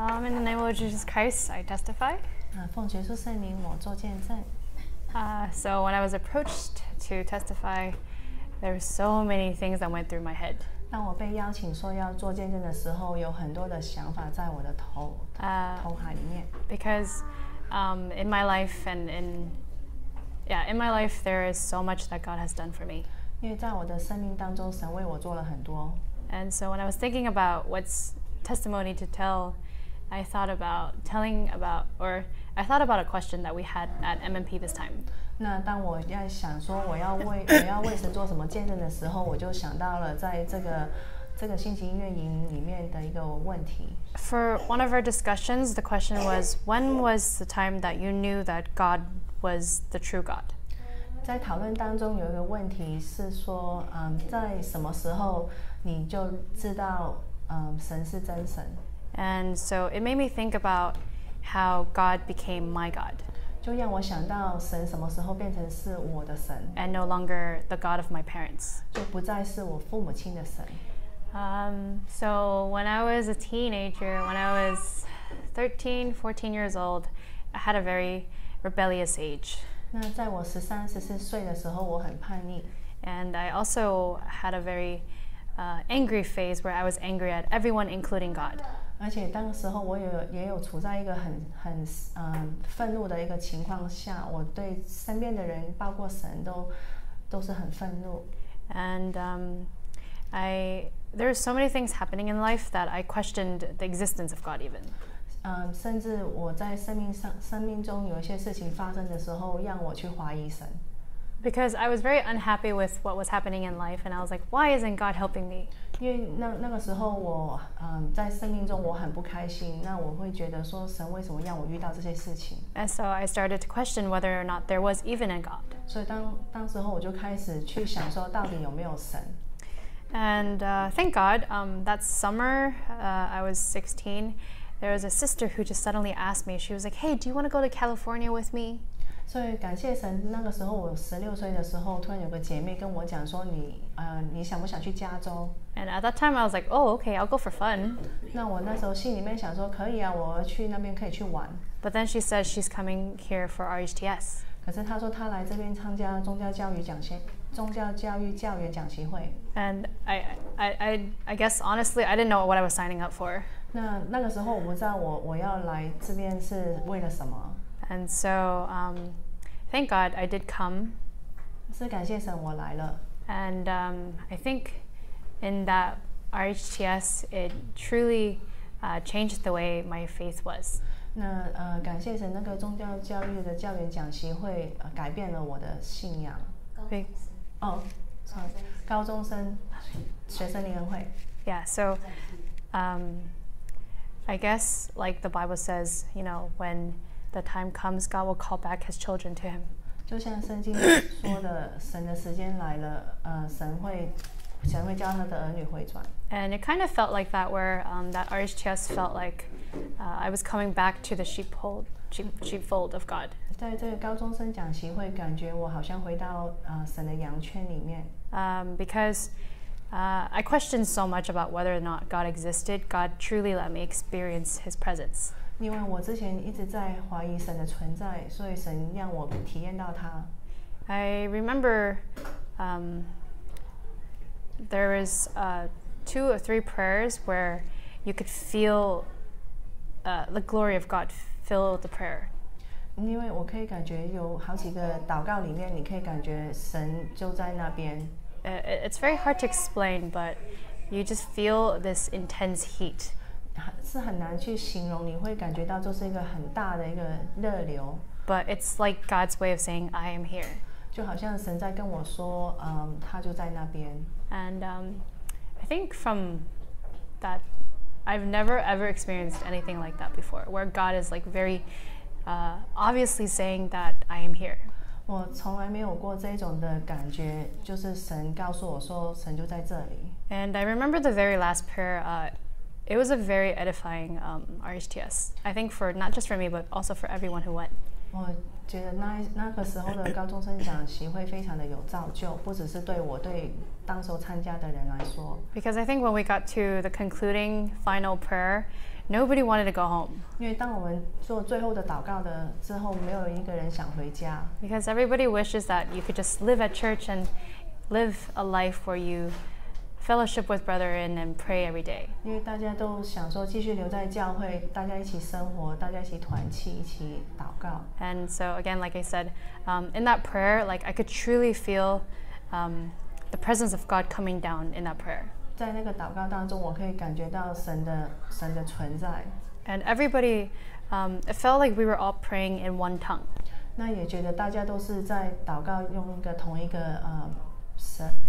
In the name of Jesus Christ, I testify. 奉耶稣圣名，我做见证。So when I was approached to testify, there were so many things that went through my head. 当我被邀请说要做见证的时候，有很多的想法在我的头海里面。Because in my life in my life there is so much that God has done for me. 因为在我的生命当中，神为我做了很多。And so when I was thinking about what's testimony to tell, I thought about a question that we had at MMP this time. 那当我在想说我要为神做什么见证的时候，我就想到了在这个星期音乐营里面的一个问题。For one of our discussions, the question was, when was the time that you knew that God was the true God? 在讨论当中有一个问题是说，在什么时候你就知道神是真神？ And so it made me think about how God became my God. 就让我想到神什么时候变成是我的神 And no longer the God of my parents. 就不再是我父母亲的神。So when I was a teenager, when I was 13, 14 years old, I had a very rebellious age. 那在我13、14岁的时候，我很叛逆。And I also had a very angry phase where I was angry at everyone, including God. 而且当时候我也有处在一个很愤怒的一个情况下，我对身边的人，包括神都是很愤怒。And there were so many things happening in life that I questioned the existence of God even. 甚至我在生命中有一些事情发生的时候，让我去怀疑神。Because I was very unhappy with what was happening in life, and I was like, why isn't God helping me? 因为那个时候我在生命中我很不开心，那我会觉得说神为什么让我遇到这些事情 And so I started to question whether or not there was even a God. 所以当时候我就开始去想说到底有没有神 And thank God, that summer, I was 16, there was a sister who just suddenly asked me, she was like, hey, do you want to go to California with me? 所以感谢神，那个时候我16岁的时候，突然有个姐妹跟我讲说你想不想去加州 And at that time I was like, oh, okay, I'll go for fun. 那我那时候心里面想说可以啊，我去那边可以去玩 But then she said she's coming here for RHTS. 可是她说她来这边参加宗教教育教员讲习会 And I guess honestly I didn't know what I was signing up for. 那个时候我不知道我要来这边是为了什么 And so thank God I did come. 是感谢神我来了 And I think in that RHTS it truly changed the way my faith was. 那感谢神，那个宗教教育的教员讲习会改变了我的信仰。高中生学生联合会。Yeah, so I guess like the Bible says, you know, when the time comes, God will call back His children to Him. 就像圣经说的，神的时间来了，神会叫他的儿女回转。And it kind of felt like that, where that RHTS felt like I was coming back to the sheepfold of God. 在这个高中生讲习会，感觉我好像回到神的羊圈里面。Because I questioned so much about whether or not God existed. God truly let me experience His presence. 因为我之前一直在怀疑神的存在，所以神让我体验到他。I remember there was 2 or 3 prayers where you could feel the glory of God fill the prayer. 因为我可以感觉有好几个祷告里面，你可以感觉神就在那边。It's very hard to explain, but you just feel this intense heat. 是很难去形容，你会感觉到就是一个很大的一个热流。But it's like God's way of saying, I am here. 就好像神在跟我说，他就在那边。And I think from that, I've never ever experienced anything like that before, where God is like very obviously saying that I am here. 我从来没有过这种的感觉，就是神告诉我说，神就在这里。And I remember the very last prayer. It was a very edifying RHTS. I think for not just for me, but also for everyone who went. 我觉得那个时候的高中生讲习会非常的有造就，不只是对我，对当时参加的人来说。Because I think when we got to the concluding final prayer, nobody wanted to go home. 因为当我们做最后的祷告的之后，没有一个人想回家。Because everybody wishes that you could just live at church and live a life where you fellowship with brethren and pray every day. 因为大家都想说继续留在教会，大家一起生活，大家一起团契，一起祷告。And so again, like I said, in that prayer, like I could truly feel the presence of God coming down in that prayer. 在那个祷告当中，我可以感觉到神的存在。And everybody, it felt like we were all praying in one tongue. 那也觉得大家都是在祷告，用同一个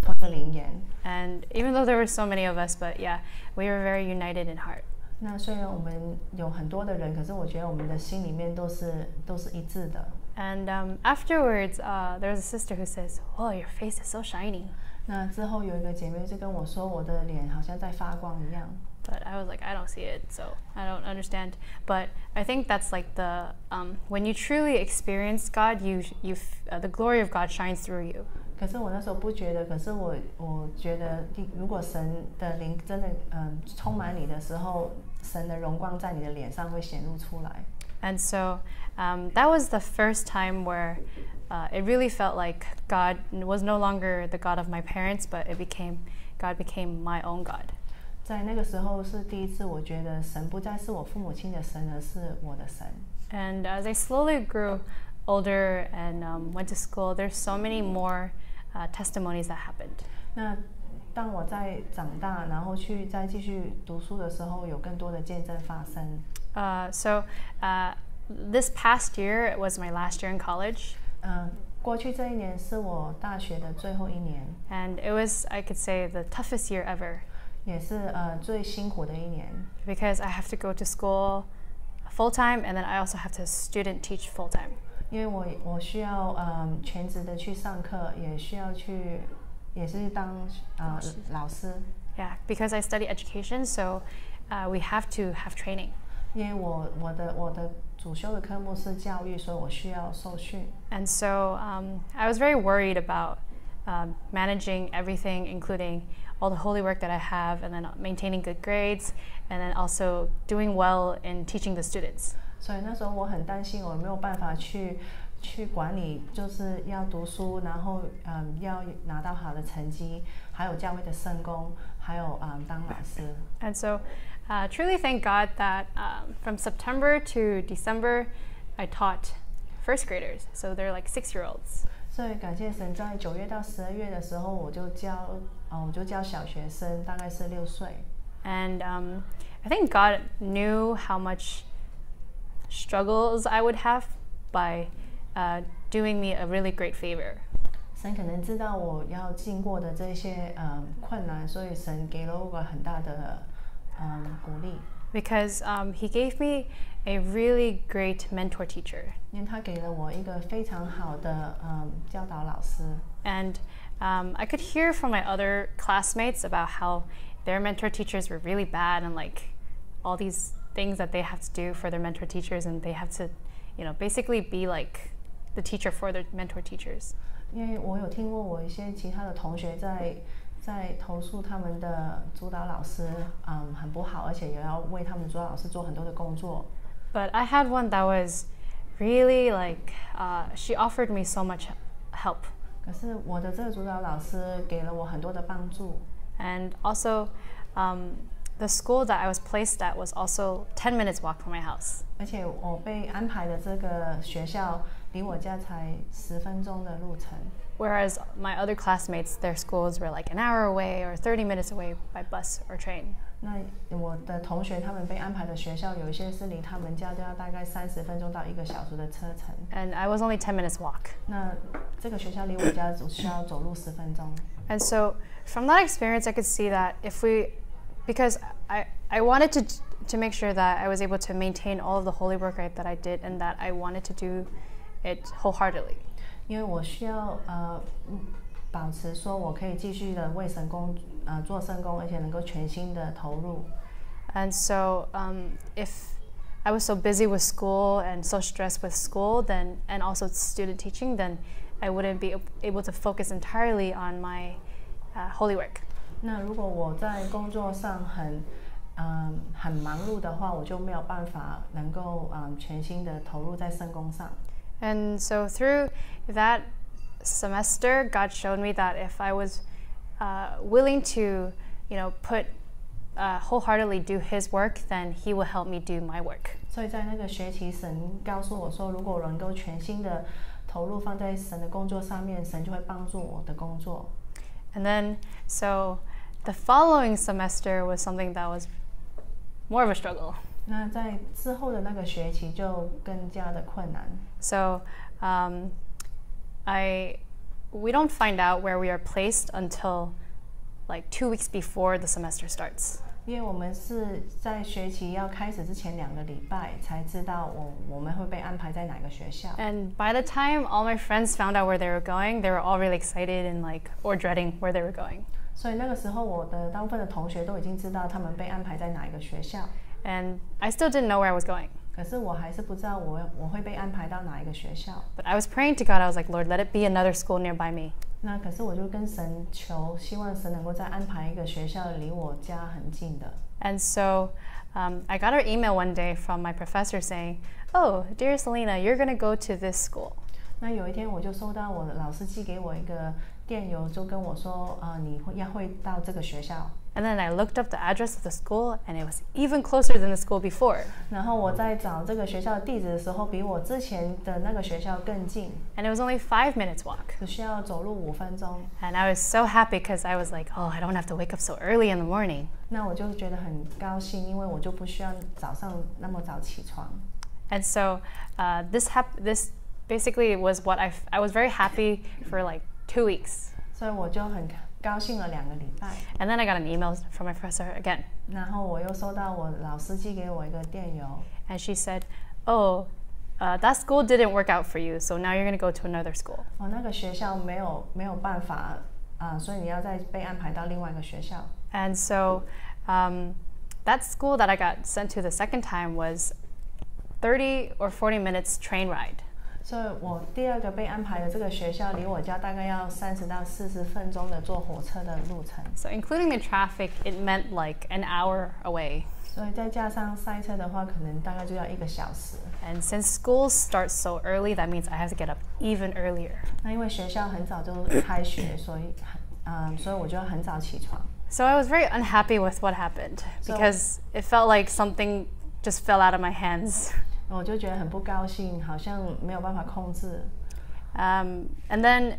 同一个灵言。And even though there were so many of us, but yeah, we were very united in heart. 那虽然我们有很多的人，可是我觉得我们的心里面都是一致的。And afterwards, there was a sister who says, "Oh, your face is so shiny." 那之后有一个姐妹就跟我说，我的脸好像在发光一样。But I was like, I don't see it, so I don't understand. But I think that's like the when you truly experience God, the glory of God shines through you. 可是我那时候不觉得，可是我觉得，如果神的灵真的充满你的时候，神的荣光在你的脸上会显露出来。And so that was the first time where it really felt like God was no longer the God of my parents, but God became my own God. 在那个时候是第一次，我觉得神不再是我父母亲的神，而是我的神。And as I slowly grew older and went to school, there's so many more testimonies that happened. 那当我在长大，然后再继续读书的时候，有更多的见证发生。So this past year it was my last year in college. 过去这一年是我大学的最后一年。And it was, I could say, the toughest year ever. 也是最辛苦的一年。Because I have to go to school full time, and then I also have to student teach full time. 因为我需要全职的去上课，也需要也是当老师。Yeah, because I study education, so we have to have training. 因为我的主修的科目是教育，所以我需要受训。And so I was very worried about managing everything, including all the holy work that I have, and then maintaining good grades, and then also doing well in teaching the students. 所以那时候我很担心，我没有办法去管理，就是要读书，然后要拿到好的成绩，还有教会的圣工，还有当老师。And so truly thank God that from September to December, I taught first graders, so they're like 6-year-olds. 所以感谢神，在9月到12月的时候，我就教小学生，大概是6岁。And I think God knew how much struggles I would have by doing me a really great favor. 神可能知道我要经过的这些困难，所以神给了我很大的鼓励。Because he gave me a really great mentor teacher. 因为他给了我一个非常好的教导老师。And I could hear from my other classmates about how their mentor teachers were really bad and like all these things that they have to do for their mentor teachers, and they have to, basically be like the teacher for their mentor teachers. 因为我有听过我一些其他的同学在投诉他们的主导老师很不好，而且也要为他们主导老师做很多的工作。But I had one that was really like she offered me so much help. 可是我的这个主导老师给了我很多的帮助。And also, the school that I was placed at was also 10 minutes walk from my house. 而且我被安排的这个学校离我家才10分钟的路程。Whereas my other classmates, their schools were like an hour away or 30 minutes away by bus or train. 那我的同学他们被安排的学校，有一些是离他们家都要大概30分钟到1个小时的车程。And I was only 10 minutes walk. 那这个学校离我家只需要走路10分钟。And so from that experience, I could see that because I wanted to make sure that I was able to maintain all of the holy work that I did, and that I wanted to do it wholeheartedly. 因为我需要保持说我可以继续的为神做圣工，而且能够全心的投入。And so if I was so busy with school and so stressed with school, then and also student teaching, then I wouldn't be able to focus entirely on my holy work. 那如果我在工作上很忙碌的话，我就没有办法能够全心的投入在圣工上。And so through that semester, God showed me that if I was willing to, wholeheartedly do His work, then He will help me do my work. 所以在那个学期，神告诉我说，如果我能够全心的投入放在神的工作上面，神就会帮助我的工作。And then, so the following semester was something that was more of a struggle. 那在之后的那个学期就更加的困难。So, we don't find out where we are placed until like 2 weeks before the semester starts. 因为我们是在学期要开始之前2个礼拜才知道我们会被安排在哪个学校。And by the time all my friends found out where they were going, they were all really excited and or dreading where they were going. 所以那个时候，我的大部分的同学都已经知道他们被安排在哪一个学校。And I still didn't know where I was going. 可是我还是不知道我会被安排到哪一个学校。But I was praying to God. I was like, Lord, let it be another school nearby me. 那可是我就跟神求，希望神能够再安排一个学校离我家很近的。And so I got an email one day from my professor saying, "Oh, dear Selena, you're going to go to this school." 那有一天我就收到我的老师寄给我一个电邮，就跟我说，你会到这个学校。And then I looked up the address of the school, and it was even closer than the school before. 然后我在找这个学校的地址的时候，比我之前的那个学校更近。And it was only 5 minutes walk. 只需要走路5分钟。And I was so happy because I was like, oh, I don't have to wake up so early in the morning. 那我就觉得很高兴，因为我就不需要早上那么早起床。And so this basically was what I was very happy for like 2 weeks. 所以我就很高兴了2个礼拜。And then I got an email from my professor again. 然后我又收到我老师寄给我一个电邮。And she said, "Oh, that school didn't work out for you, so now you're going to go to another school." 那个学校没有办法所以你要再被安排到另外一个学校。And so that school that I got sent to the second time was 30 or 40 minutes train ride. 所以我第2个被安排的这个学校离我家大概要30到40分钟的坐火车的路程。So including the traffic, it meant like an hour away. 所以再加上塞车的话，可能大概就要1个小时。And since school starts so early, that means I have to get up even earlier. 那因为学校很早就开学，所以我就要很早起床。So I was very unhappy with what happened because it felt like something just fell out of my hands. 我就觉得很不高兴，好像没有办法控制。And then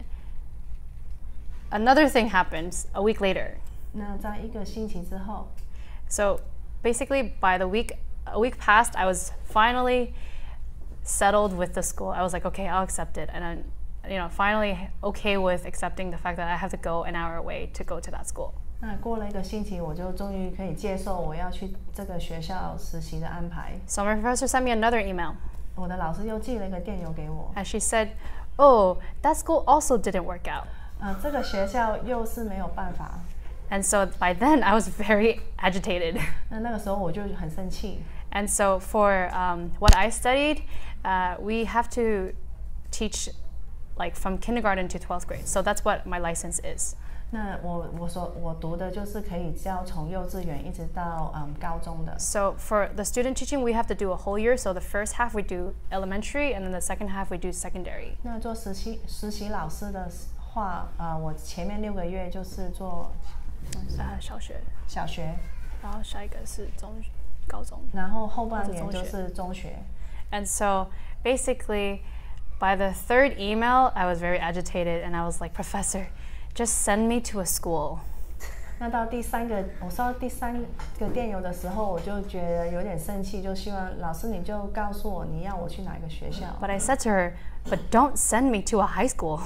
another thing happened a week later. 那在1个星期之后 So basically by a week passed, I was finally settled with the school. I was like, okay, I'll accept it. And I'm, finally okay with accepting the fact that I have to go an hour away to go to that school. 那过了1个星期，我就终于可以接受我要去这个学校实习的安排。So my professor sent me another email. 我的老师又寄了一个电邮给我。And she said, "Oh, that school also didn't work out." 这个学校又是没有办法。And so by then I was very agitated. 那个时候我就很生气。And so for what I studied, we have to teach like from kindergarten to 12th grade. So that's what my license is. 那我读的就是可以教从幼稚园一直到高中的。So for the student teaching, we have to do a whole year. So the first half we do elementary, and then the second half we do secondary. 那做实习老师的话，我前面6个月就是做小学，然后下一个是高中，然后后半年就是中学。And so basically, by the 3rd email, I was very agitated, and I was like, "Professor, just send me to a school." 那到我收到第3个电邮的时候，我就觉得有点生气，就希望老师你就告诉我你要我去哪一个学校。But I said to her, "But don't send me to a high school."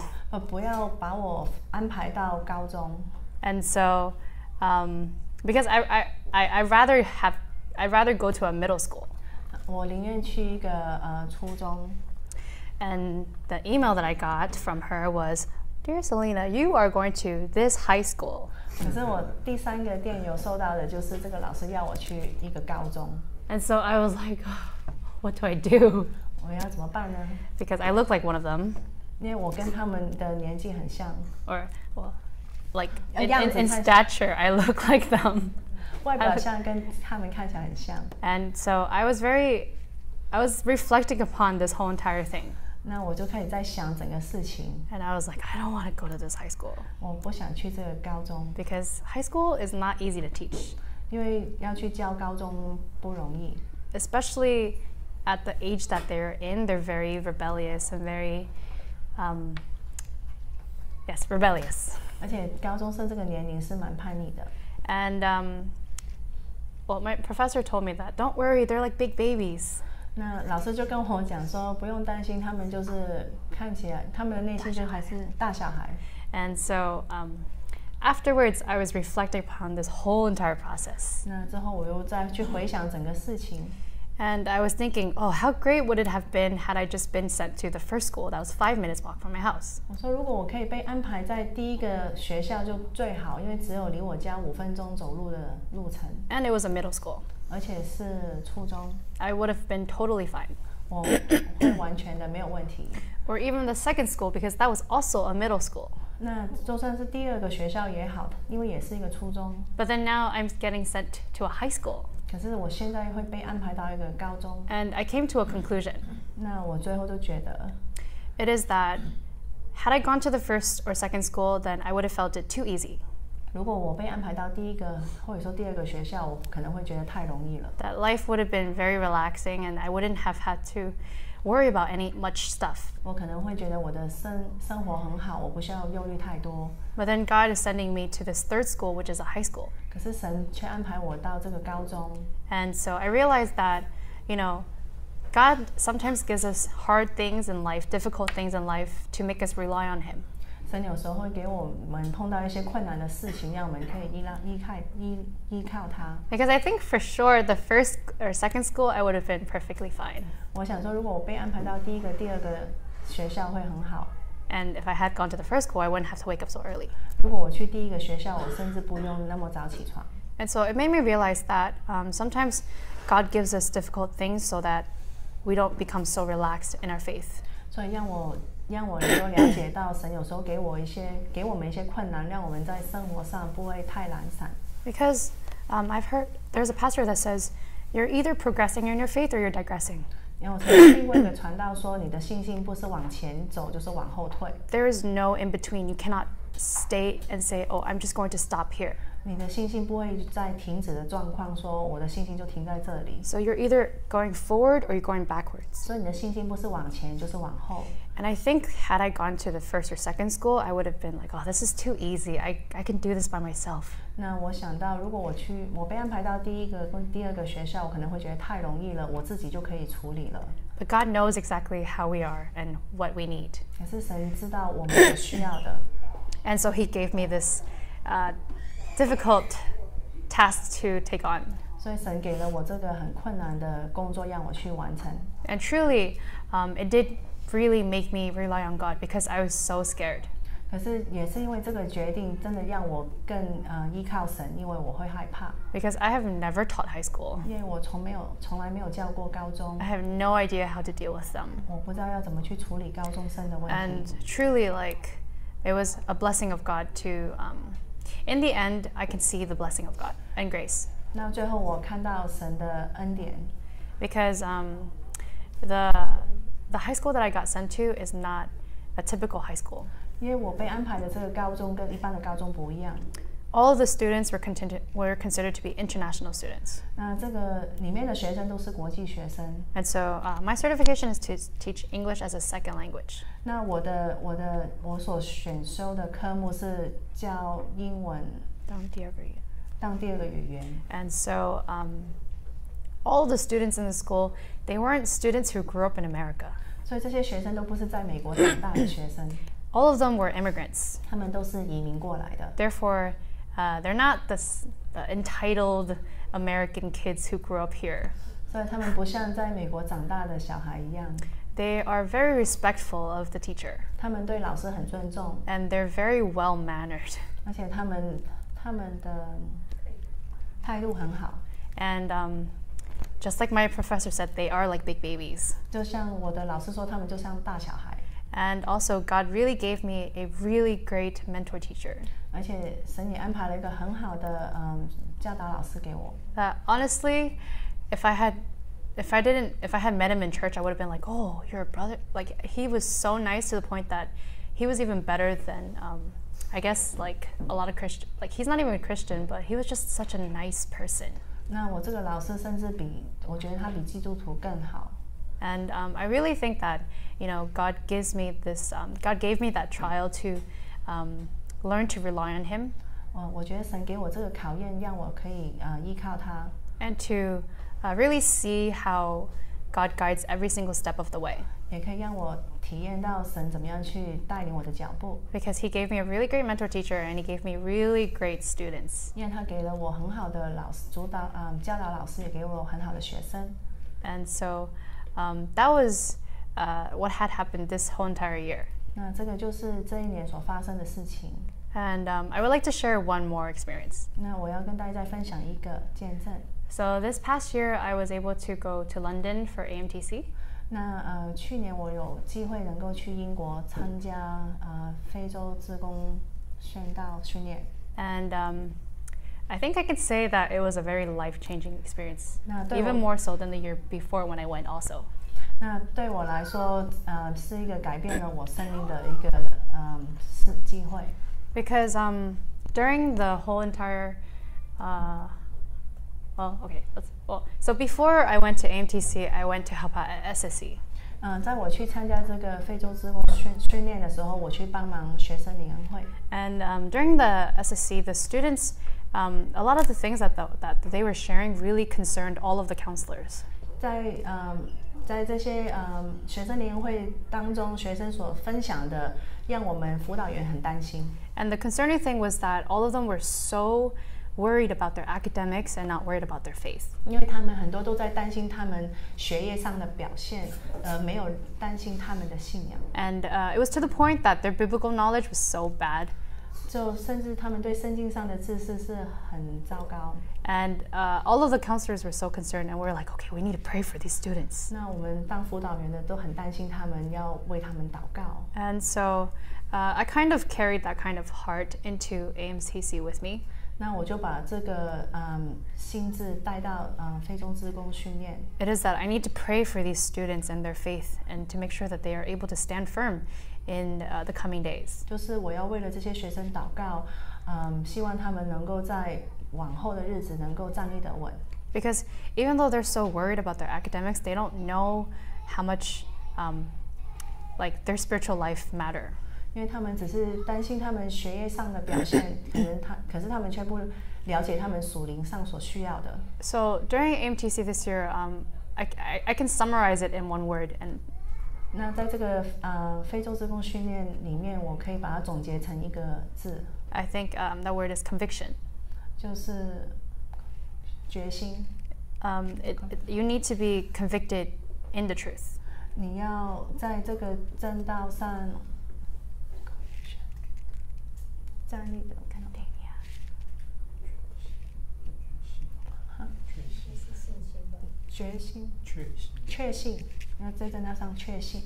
不要把我安排到高中。And so, because I'd rather go to a middle school. 我宁愿去一个初中。And the email that I got from her was, "Dear Selena, you are going to this high school." 可是我第3个电邮收到的就是这个老师要我去一个高中。And so I was like, what do I do? 我要怎么办呢？ Because I look like one of them. 因为我跟他们的年纪很像。Or, well, like in stature, I look like them. 外表像跟他们看起来很像。And so I was reflecting upon this whole entire thing. 那我就开始在想整个事情。And I was like, I don't want to go to this high school. 我不想去这个高中。Because high school is not easy to teach. 因为要去教高中不容易。Especially at the age that they're in, they're very rebellious and very, rebellious. 而且高中生这个年龄是蛮叛逆的。And well, my professor told me that don't worry, they're like big babies. 那老师就跟我讲说，不用担心，他们就是看起来，他们的内心就还是大小孩。And so afterwards, I was reflecting upon this whole entire process. 那之后我又再去回想整个事情。And I was thinking, oh, how great would it have been had I just been sent to the first school that was 5 minutes walk from my house? 我说，如果我可以被安排在第一个学校就最好，因为只有离我家5分钟走路的路程。And it was a middle school. 而且是初中。I would have been totally fine. 我会完全的没有问题。Or even the second school, because that was also a middle school. 那就算是第二个学校也好，因为也是一个初中。But then now I'm getting sent to a high school. 可是我现在会被安排到一个高中。And I came to a conclusion. 那我最后就觉得 It is that had I gone to the first or second school, then I would have felt it too easy. 如果我被安排到第一个或者说第二个学校，我可能会觉得太容易了。That life would have been very relaxing and I wouldn't have had to worry about any much stuff. 我可能会觉得我的生活很好，我不需要忧虑太多。But then God is sending me to this third school, which is a high school. 可是神却安排我到这个高中。And so I realized that, God sometimes gives us hard things in life, difficult things in life, to make us rely on Him. 神有时候会给我们碰到一些困难的事情，让我们可以依靠他。Because I think for sure the first or second school I would have been perfectly fine. 我想说，如果我被安排到第一个、第二个学校会很好。And if I had gone to the first school, I wouldn't have to wake up so early. 如果我去第一个学校，我甚至不用那么早起床。And so it made me realize that sometimes God gives us difficult things so that we don't become so relaxed in our faith. 所以让我能够了解到，神有时候给我们一些困难，让我们在生活上不会太懒散。Because I've heard there's a pastor that says you're either progressing in your faith or you're digressing. 然后曾经听过一个传道说，你的信心不是往前走，就是往后退。There is no in between. You cannot stay and say, "Oh, I'm just going to stop here." 你的信心不会在停止的状况，说我的信心就停在这里。So you're either going forward or you're going backwards. 所以你的信心不是往前，就是往后。And I think had I gone to the first or second school, I would have been like, "Oh, this is too easy. I can do this by myself." 那我想到，如果我被安排到第一个跟第二个学校，我可能会觉得太容易了，我自己就可以处理了。But God knows exactly how we are and what we need. 可是神知道我们所需要的。And so He gave me this difficult task to take on. 所以神给了我这个很困难的工作，让我去完成。And truly, it did really make me rely on God because I was so scared. 可是也是因为这个决定，真的让我更依靠神，因为我会害怕。Because I have never taught high school. 因为我从来没有教过高中。I have no idea how to deal with them. 我不知道要怎么去处理高中生的问题。And truly, it was a blessing of God to. In the end, I can see the blessing of God and grace. 那最后我看到神的恩典。Because the high school that I got sent to is not a typical high school. 因为我被安排的这个高中跟一般的高中不一样。All of the students were considered to be international students. 那这个里面的学生都是国际学生。And so my certification is to teach English as a second language. 那我所选修的科目是教英文当第二个语言。And so all the students in the school, they weren't students who grew up in America. 所以这些学生都不是在美国长大的学生。All of them were immigrants. 他们都是移民过来的。Therefore, they're not the entitled American kids who grew up here. 所以他们不像在美国长大的小孩一样。They are very respectful of the teacher. 他们对老师很尊重。And they're very well mannered. 而且他们的态度很好。And just like my professor said, they are like big babies. 就像我的老师说，他们就像大小孩。And also, God really gave me a really great mentor teacher. 而且神也安排了一个很好的教导老师给我。That honestly, if I had met him in church, I would have been like, "Oh, you're a brother." Like he was so nice to the point that he was even better than I guess like a lot of Christian. Like he's not even a Christian, but he was just such a nice person. 那我这个老师甚至我觉得他比基督徒更好。And I really think that God gives me this. God gave me that trial to learn to rely on Him. 我觉得神给我这个考验，让我可以依靠他。And to really see how God guides every single step of the way. 也可以让我体验到神怎么样去带领我的脚步。Because He gave me a really great mentor teacher, and He gave me really great students. 因为他给了我很好的老师教导老师，也给我很好的学生。And so that was what had happened this whole entire year. 那这个就是这一年所发生的事情。And I would like to share one more experience. 那我要跟大家再分享一个见证。So this past year, I was able to go to London for AMTC. 那去年我有机会能够去英国参加非洲志工宣道训练。And I think I could say that it was a very life-changing experience, 那对 even more so than the year before when I went also. 那对我来说，是一个改变了我生命的一个机会。Because during the whole entire so before I went to AMTC, I went to help out at SSC. 在我去参加这个非洲志工训练的时候，我去帮忙学生联恩会。And during the SSC, the students, a lot of the things that they were sharing really concerned all of the counselors. 在这些学生联恩会当中，学生所分享的，让我们辅导员很担心。And the concerning thing was that all of them were so worried about their academics and not worried about their faith. 因为他们很多都在担心他们学业上的表现，没有担心他们的信仰。And it was to the point that their biblical knowledge was so bad. 就甚至他们对圣经上的知识是很糟糕。And all of the counselors were so concerned, and we were like, okay, we need to pray for these students. 那我们当辅导员的都很担心他们，要为他们祷告。And so I kind of carried that kind of heart into AMTC with me. 那我就把这个心智带到非洲志工训练。It is that I need to pray for these students and their faith, and to make sure that they are able to stand firm in the coming days. 就是我要为了这些学生祷告，希望他们能够在往后的日子能够站立得稳。Because even though they're so worried about their academics, they don't know how much like their spiritual life matter. 因为他们只是担心他们学业上的表现，可是他们却不了解他们属灵上所需要的。So during AMTC this year, I can summarize it in one word. And 那在这个非洲志工训练里面，我可以把它总结成一个字。I think that word is conviction. 就是决心。You need to be convicted in the truth. 你要在这个正道上站立的，看到没？决心，确信，要在正道上确信。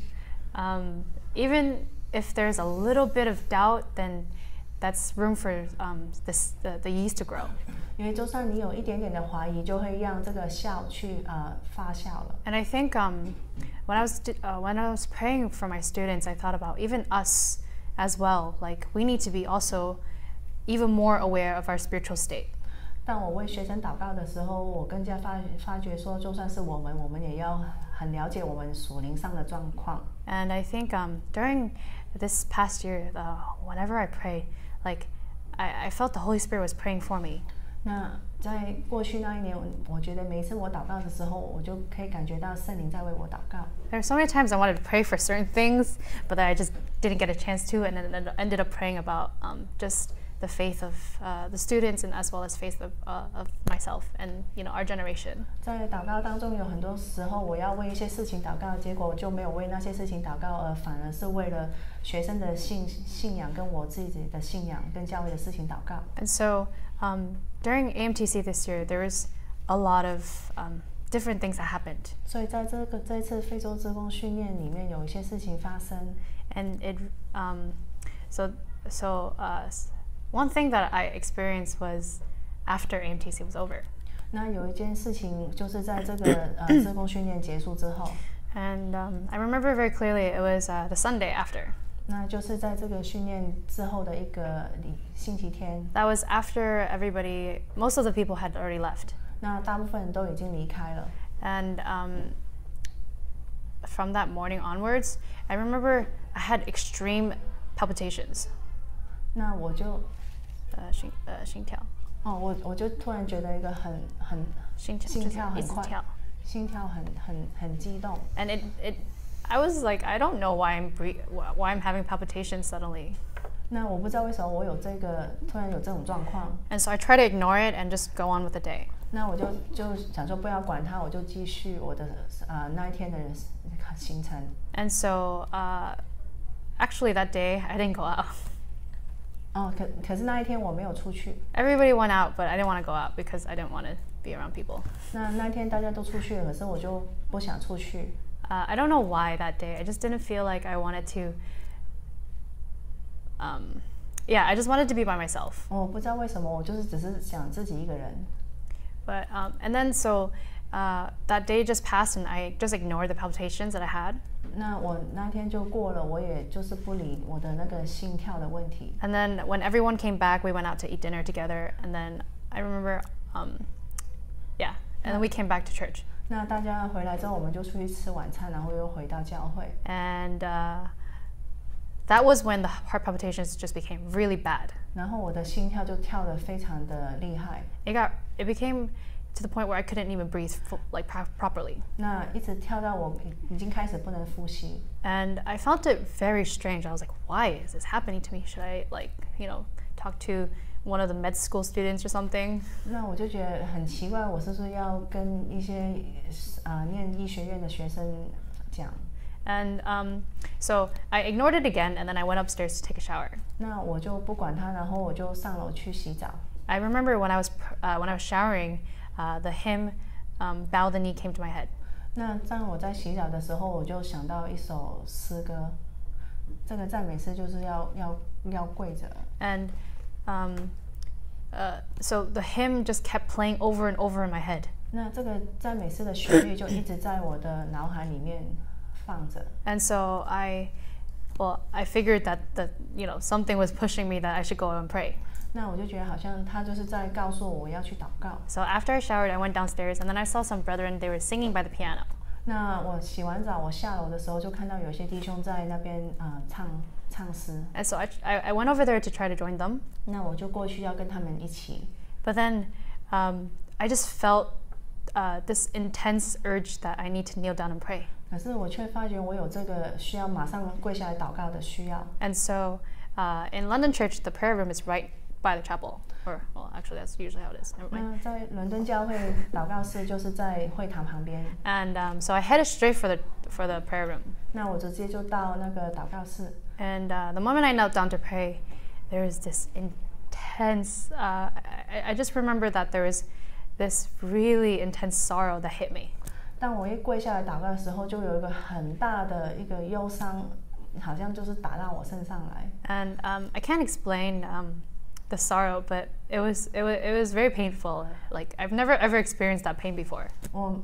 Even if there's a little bit of doubt, then that's room for the yeast to grow. 因为就算你有一点点的怀疑，就会让这个酵去发酵了。And I think when I was praying for my students, I thought about even us as well. Like we need to be also even more aware of our spiritual state. 当我为学生祷告的时候，我更加发觉说，就算是我们也要很了解我们属灵上的状况。And I think during this past year, whenever I prayed, like I felt the Holy Spirit was praying for me. 那在过去那一年，我觉得每一次我祷告的时候，我就可以感觉到圣灵在为我祷告。There are so many times I wanted to pray for certain things, but I just didn't get a chance to, and then ended up praying about just the faith of the students, and as well as faith of myself and our generation. 在祷告当中，有很多时候我要为一些事情祷告，结果我就没有为那些事情祷告，而反而是为了学生的信仰跟我自己的信仰跟教会的事情祷告。And so during AMTC this year, there was a lot of different things that happened. 所以在这次非洲志工训练里面，有一些事情发生。And one thing that I experienced was after AMTC was over. 那有一件事情就是在这个志工训练结束之后。And I remember very clearly it was the Sunday after. 那就是在这个训练之后的一个星期天。That was after most of the people had already left. 那大部分人都已经离开了。And from that morning onwards, I remember I had extreme palpitations. 那我就心跳。我就突然觉得一个心跳很快，心跳很激动。And I was like, I don't know why I'm having palpitations suddenly. 那我不知道为什么我突然有这种状况。And so I try to ignore it and just go on with the day. 那我就想说不要管它，我就继续我的那一天的行程。And so actually that day I didn't go out. 可是那一天我没有出去。Everybody went out, but I didn't want to go out because I didn't want to be around people. 那天大家都出去了，可是我就不想出去。I don't know why that day. I just didn't feel like I wanted to. I just wanted to be by myself. 我不知道为什么，我只是想自己一个人。But and then so that day just passed, and I just ignored the palpitations that I had. 那我那天就过了，我也就是不理我的那个心跳的问题。And then when everyone came back, we went out to eat dinner together, and then I remember, and then we came back to church. 那大家回来之后，我们就出去吃晚餐，然后又回到教会。And that was when the heart palpitations just became really bad. 然后我的心跳就跳得非常的厉害。It became to the point where I couldn't even breathe properly. 那一直跳到我已经开始不能呼吸。And I felt it very strange. I was like, why is this happening to me? Should I talk to one of the med school students or something? 那我就觉得很奇怪，我是不是要跟一些念医学院的学生讲？ And so I ignored it again, and then I went upstairs to take a shower. 那我就不管它，然后我就上楼去洗澡。I remember when I was showering, the hymn "Bow the Knee" came to my head. 那当我在洗澡的时候，我就想到一首诗歌，这个赞美诗就是要跪着。And so the hymn just kept playing over and over in my head. 那这个赞美诗的旋律就一直在我的脑海里面放着。And so I figured that something was pushing me that I should go and pray. 那我就觉得好像他就是在告诉我要去祷告。So after I showered, I went downstairs, and then I saw some brethren. They were singing by the piano. 那我洗完澡，我下楼的时候就看到有些弟兄在那边唱诗。And so I went over there to try to join them. 那我就过去要跟他们一起。But then I just felt this intense urge that I need to kneel down and pray. 可是我却发觉我有这个需要马上跪下来祷告的需要。And so in London Church, the prayer room is right by the chapel. Well, actually, that's usually how it is. Never mind. 在伦敦教会祷告室就是在会堂旁边。And so I headed straight for the prayer room. 那我直接就到那个祷告室。And the moment I knelt down to pray, there was this intense. I just remember that there was this really intense sorrow that hit me. 当我一跪下来祷告的时候，就有一个很大的一个忧伤，好像就是打到我身上来。And I can't explain the sorrow, but it was very painful. Like I've never ever experienced that pain before. 我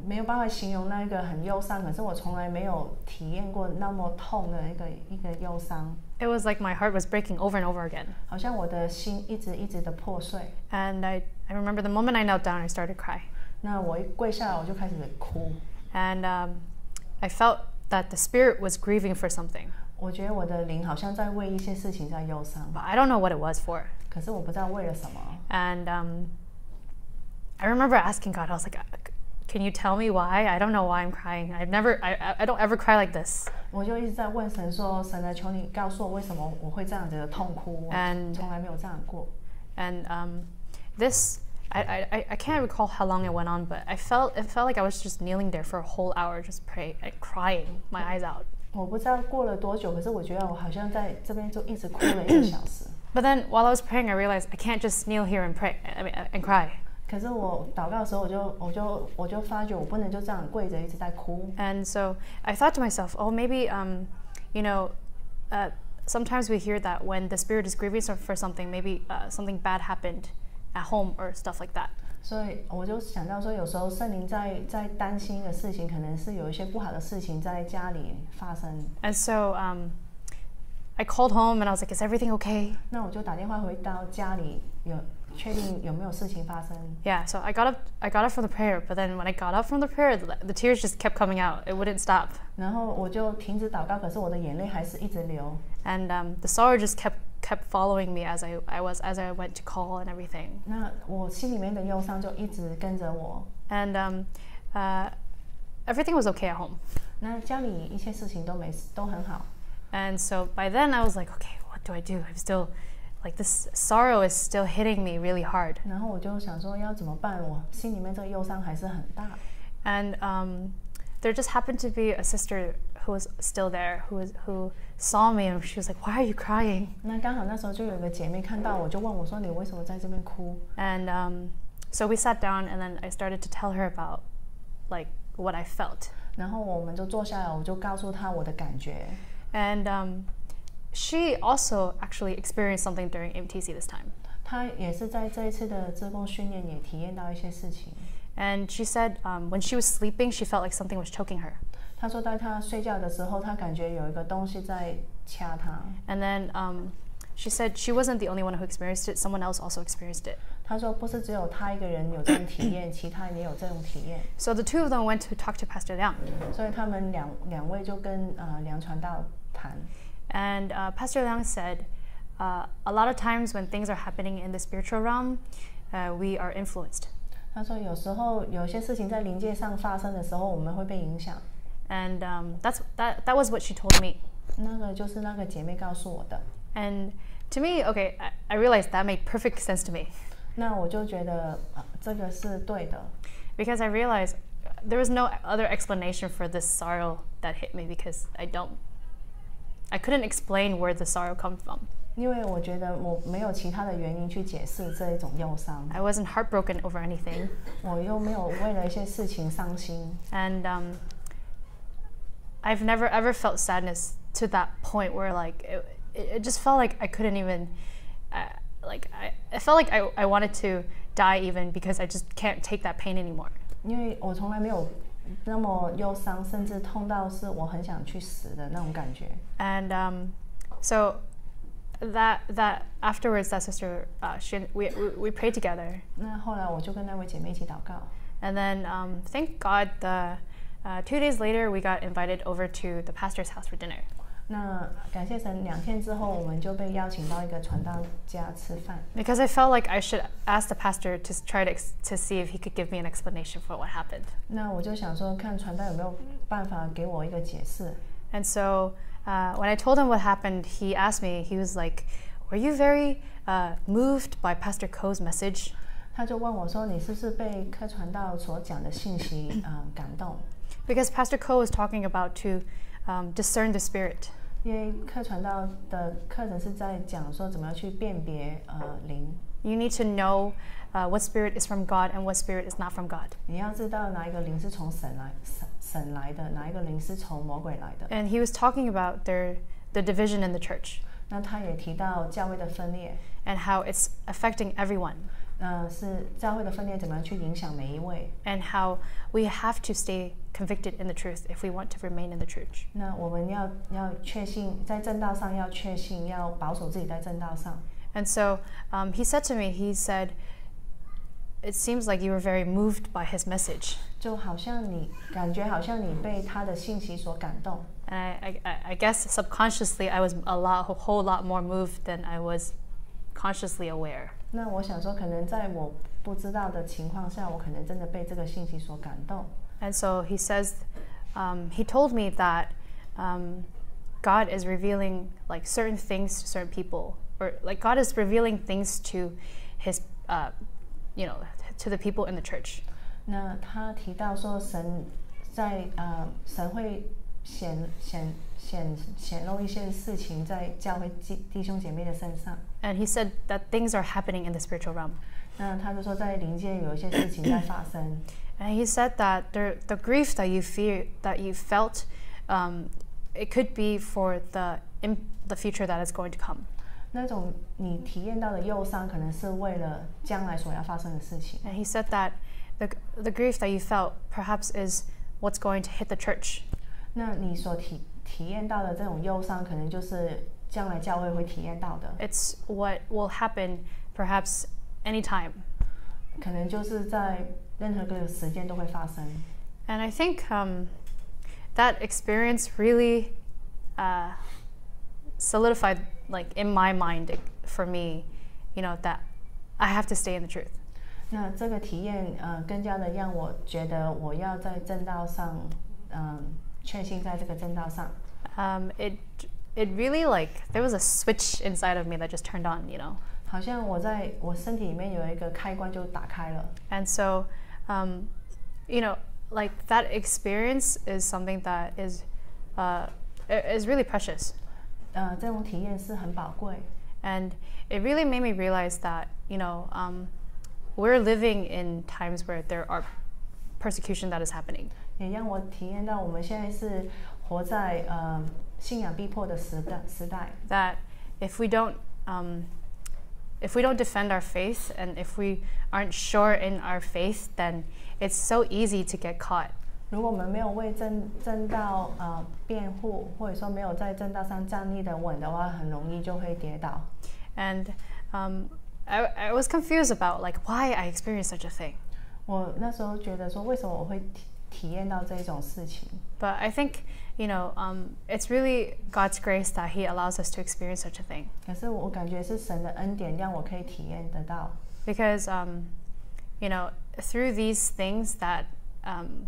没有办法形容那个很忧伤，可是我从来没有体验过那么痛的一个忧伤。It was like my heart was breaking over and over again. 好像我的心一直的破碎。And I remember the moment I knelt down, I started to cry. 那我一跪下来，我就开始哭。And I felt that the spirit was grieving for something. 我觉得我的灵好像在为一些事情在忧伤。But I don't know what it was for. 可是我不知道为了什么。And I remember asking God, I was like, can you tell me why? I don't know why I'm crying. I don't ever cry like this. 我就一直在问神说，神啊，求你告诉我为什么我会这样子的痛哭，我从来没有这样过。And this, I can't recall how long it went on, but it felt like I was just kneeling there for a whole hour, just praying, crying my eyes out. 我不知道过了多久，可是我觉得我好像在这边就一直哭了1个小时。But then while I was praying, I realized I can't just kneel here and pray. And cry. 可是我祷告的时候，我就发觉我不能就这样跪着一直在哭。And so I thought to myself, oh, maybe you know, sometimes we hear that when the Spirit is grieving for something, maybe something bad happened at home or stuff like that. 所以我就想到说，有时候圣灵在担心的事情，可能是有一些不好的事情在家里发生。And so I called home and I was like, is everything okay? 那我就打电话回到家里，确定有没有事情发生。Yeah, so I got up from the prayer, but then when I got up from the prayer, the tears just kept coming out. It wouldn't stop. 然后我就停止祷告，可是我的眼泪还是一直流。And the sorrow just kept following me as I went to call and everything. 那我心里面的忧伤就一直跟着我。And everything was okay at home. 那家里一切事情都很好。And so by then I was like, okay, what do I do? I'm still like this sorrow is still hitting me really hard. 然后我就想说要怎么办？我心里面这个忧伤还是很大。And there just happened to be a sister who was still there, who saw me, and she was like, "Why are you crying?" 那刚好那时候就有一个姐妹看到我，就问我说：“你为什么在这边哭？” And so we sat down, and then I started to tell her about like what I felt. 然后我们就坐下来，我就告诉她我的感觉。And she also actually experienced something during MTC this time. 她也是在这一次的志工训练也体验到一些事情。And she said when she was sleeping, she felt like something was choking her. 她说在她睡觉的时候，她感觉有一个东西在掐她。And then she said she wasn't the only one who experienced it. Someone else also experienced it. 她说不是只有她一个人有这种体验，其他人也有这种体验。So the two of them went to talk to Pastor Liang. 所以他们两位就跟梁传道谈。And Pastor Liang said, a lot of times when things are happening in the spiritual realm, we are influenced. 他说有时候有些事情在灵界上发生的时候，我们会被影响。And that was what she told me. 那个就是那个姐妹告诉我的。And to me, okay, I realized that made perfect sense to me. 那我就觉得这个是对的。Because I realized there was no other explanation for this sorrow that hit me because I couldn't explain where the sorrow comes from. 因为我觉得我没有其他的原因去解释这一种忧伤。I wasn't heartbroken over anything. 我又没有为了一些事情伤心。And I've never ever felt sadness to that point where like it just felt like I couldn't even I felt like I wanted to die even because I just can't take that pain anymore. 因为我从来没有那么忧伤，甚至痛到是我很想去死的那种感觉。And so that afterwards, that sister, we prayed together. 那后来我就跟那位姐妹一起祷告。And then thank God, 2 days later, we got invited over to the pastor's house for dinner. 那感谢神，2天之后我们就被邀请到一个传道家吃饭。Because I felt like I should ask the pastor to try to see if he could give me an explanation for what happened. 那我就想说，看传道有没有办法给我一个解释。And so when I told him what happened, he asked me. He was like, "Were you very moved by Pastor Ko's message?" 他就问我说：“你是不是被柯传道所讲的信息感动？” Because Pastor Ko was talking about to discern the spirit. 因为柯传道的课程是在讲说怎么样去辨别灵。You need to know what spirit is from God and what spirit is not from God. 你要知道哪一个灵是从神来的，哪一个灵是从魔鬼来的。And he was talking about the division in the church. 那他也提到教会的分裂。And how it's affecting everyone. 是教会的分裂怎么样去影响每一位。And how we have to stay convicted in the truth if we want to remain in the church. 那我们要确信，在正道上要确信，要保守自己在正道上。And so he said to me, he said, "It seems like you were very moved by his message." 就好像你感觉好像你被他的信息所感动。And I guess subconsciously I was a whole lot more moved than I was consciously aware. 那我想说，可能在我不知道的情况下，我可能真的被这个信息所感动。And so he says, he told me that God is revealing like certain things to certain people, or like God is revealing things to his, to the people in the church. 那他提到说，神会显露一些事情在教会弟兄姐妹的身上。And he said that things are happening in the spiritual realm. 那他就说，在灵界有一些事情在发生。And he said that the grief that you felt, it could be for the future that is going to come. 那种你体验到的忧伤，可能是为了将来所要发生的事情。And he said that the grief that you felt perhaps is what's going to hit the church. 那你所体验到的这种忧伤，可能就是将来教会会体验到的。It's what will happen perhaps anytime. 可能就是在任何个时间都会发生。And I think that experience really solidified, like in my mind, for me, that I have to stay in the truth. 那这个体验更加的让我觉得我要在正道上，确信在这个正道上。It really there was a switch inside of me that just turned on, 好像我在我身体里面有一个开关就打开了。And so, that experience is something that is really precious. 这种体验是很宝贵。And it really made me realize that, we're living in times where there are persecution that is happening. 也让我体验到我们现在是活在信仰逼迫的时代。That if we don't defend our faith, and if we aren't sure in our faith, then it's so easy to get caught. 如果我们没有为正道辩护，或者说没有在正道上站立的稳的话，很容易就会跌倒。And I was confused about why I experienced such a thing. 我那时候觉得说，为什么我会体验到这种事情？ But I think, it's really God's grace that He allows us to experience such a thing. 可是我感觉是神的恩典，让我可以体验得到。Because, through these things that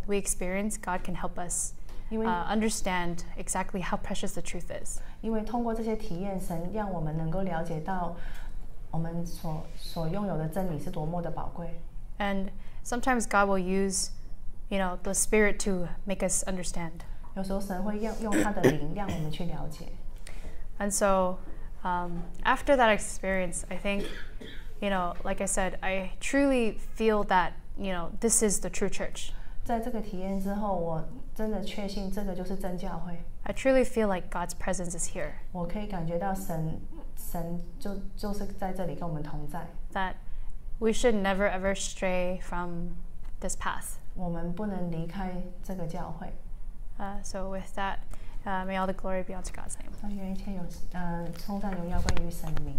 we experience, God can help us understand exactly how precious the truth is. 因为通过这些体验，神让我们能够了解到我们所拥有的真理是多么的宝贵。And sometimes God will use, the Spirit to make us understand. 有时候神会用他的灵让我们去了解。And so, after that experience, I think, like I said, I truly feel that, this is the true church. 在这个体验之后，我真的确信这个就是真教会。I truly feel like God's presence is here. 我可以感觉到神就是在这里跟我们同在。That we should never ever stray from this path. 我们不能离开这个教会。So with that, may all the glory be unto God's name. 愿一切有称赞荣耀归于神的名。